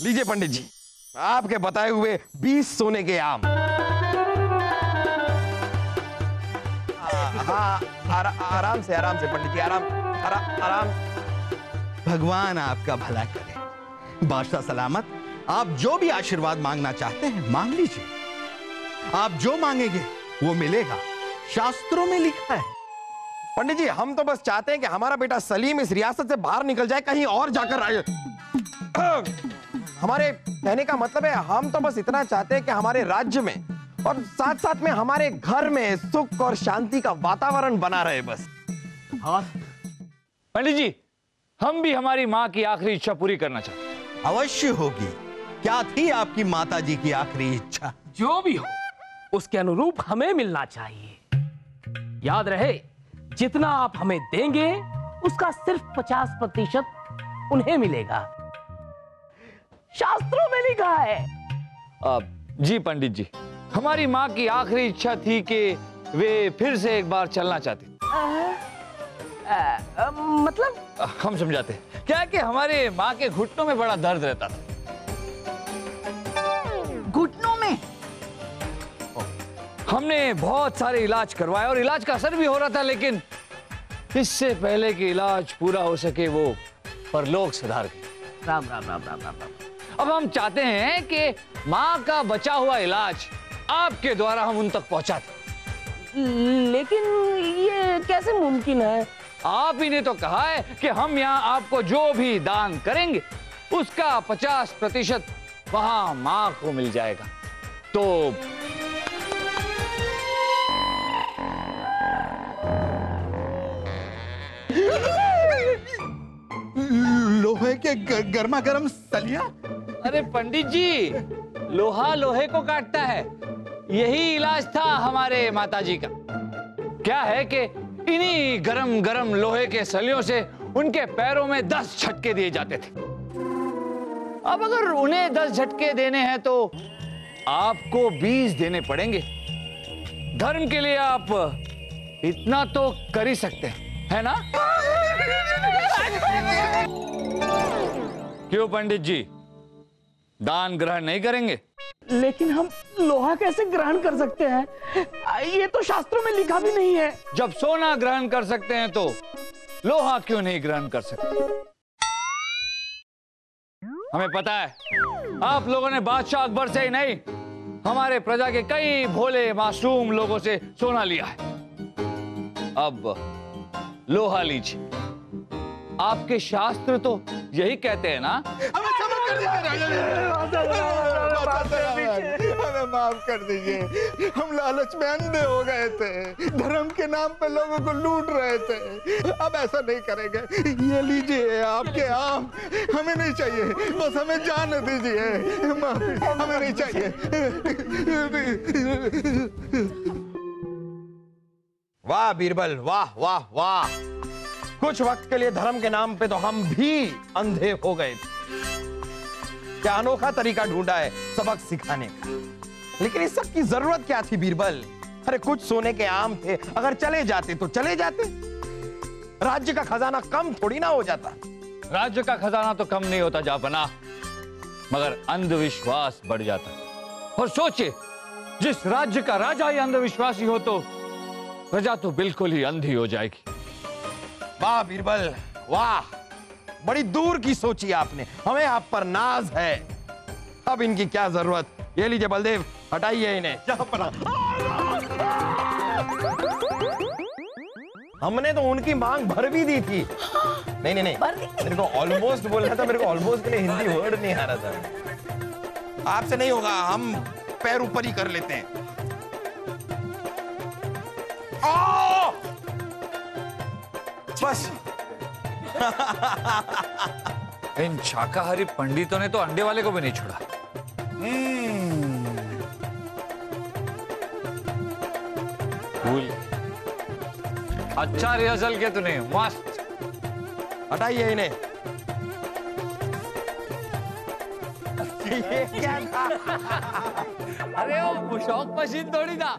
लीजिए पंडित जी, आपके बताए हुए 20 सोने के आम। हाँ, आराम से पंडित जी, आराम। भगवान आपका भला करे। बादशाह सलामत, आप जो भी आशीर्वाद मांगना चाहते हैं मांग लीजिए। आप जो मांगेंगे वो मिलेगा, शास्त्रों में लिखा है। पंडित जी, हम तो बस चाहते हैं कि हमारा बेटा सलीम इस रियासत से बाहर निकल जाए, कहीं और जाकर आए। हमारे कहने का मतलब है, हम तो बस इतना चाहते हैं कि हमारे राज्य में और साथ साथ में हमारे घर में सुख और शांति का वातावरण बना रहे बस। हाँ पंडित जी, हम भी हमारी माँ की आखिरी इच्छा पूरी करना चाहते हैं। अवश्य होगी। क्या थी आपकी माता जी की आखिरी इच्छा? जो भी हो उसके अनुरूप हमें मिलना चाहिए। याद रहे, जितना आप हमें देंगे उसका सिर्फ 50% उन्हें मिलेगा। शास्त्रों में लिखा है। जी पंडित जी, हमारी माँ की आखिरी इच्छा थी कि वे फिर से एक बार चलना चाहती। मतलब हम समझाते हैं। क्या है कि हमारे माँ के घुटनों में बड़ा दर्द रहता था। घुटनों में? हमने बहुत सारे इलाज करवाए और इलाज का असर भी हो रहा था, लेकिन इससे पहले कि इलाज पूरा हो सके वो परलोक सिधार गए। राम राम राम राम राम राम। अब हम चाहते हैं कि माँ का बचा हुआ इलाज आपके द्वारा हम उन तक पहुंचा दें। लेकिन ये कैसे मुमकिन है? आप ही ने तो कहा है कि हम यहाँ आपको जो भी दान करेंगे उसका 50% वहां माँ को मिल जाएगा। तो लोहे के गर्मा गर्म सलिया? अरे पंडित जी, लोहा लोहे को काटता है, यही इलाज था हमारे माताजी का। क्या है कि इन्हीं गरम गरम लोहे के सलियों से उनके पैरों में 10 झटके दिए जाते थे। अब अगर उन्हें 10 झटके देने हैं तो आपको 20 देने पड़ेंगे। धर्म के लिए आप इतना तो कर ही सकते हैं, है ना? क्यों पंडित जी, दान ग्रहण नहीं करेंगे? लेकिन हम लोहा कैसे ग्रहण कर सकते हैं? ये तो शास्त्रों में लिखा भी नहीं है। जब सोना ग्रहण कर सकते हैं तो लोहा क्यों नहीं ग्रहण कर सकते? हमें पता है, आप लोगों ने बादशाह अकबर से ही नहीं, हमारे प्रजा के कई भोले मासूम लोगों से सोना लिया है। अब लोहा लीजिए। आपके शास्त्र तो यही कहते हैं ना? हमें माफ कर दीजिए, हम लालच में अंधे हो गए थे, धर्म के नाम पे लोगों को लूट रहे थे। अब ऐसा नहीं करेंगे। ये लीजिए आपके आम, हमें नहीं चाहिए, बस हमें जाने दीजिए। माफी, हमें नहीं चाहिए। वाह बीरबल, वाह वाह वाह। कुछ वक्त के लिए धर्म के नाम पे तो हम भी अंधे हो गए थे। क्या अनोखा तरीका ढूंढा है सबक सिखाने का। लेकिन इस सब की जरूरत क्या थी बीरबल? अरे कुछ सोने के आम थे, अगर चले जाते तो चले जाते। राज्य का खजाना कम थोड़ी ना हो जाता। राज्य का खजाना तो कम नहीं होता जापना, मगर अंधविश्वास बढ़ जाता। और सोचिए, जिस राज्य का राजा ही अंधविश्वासी हो तो प्रजा तो बिल्कुल ही अंधी हो जाएगी। वाह बीरबल, वाह, बड़ी दूर की सोची आपने। हमें आप पर नाज है। अब इनकी क्या जरूरत? ये लीजिए बलदेव, हटाइए इन्हें। हमने तो उनकी मांग भर भी दी थी। नहीं नहीं नहीं, मेरे को ऑलमोस्ट बोलना था, मेरे को ऑलमोस्ट के लिए हिंदी वर्ड नहीं आ रहा था। आपसे नहीं होगा, हम पैर ऊपर ही कर लेते हैं। बस। इन शाकाहारी पंडितों ने तो अंडे वाले को भी नहीं छोड़ा। अच्छा रिहर्सल किया तूने, मस्त। हटाइए इन्हें। ये क्या था? अरे वो शौक मशीन थोड़ी था।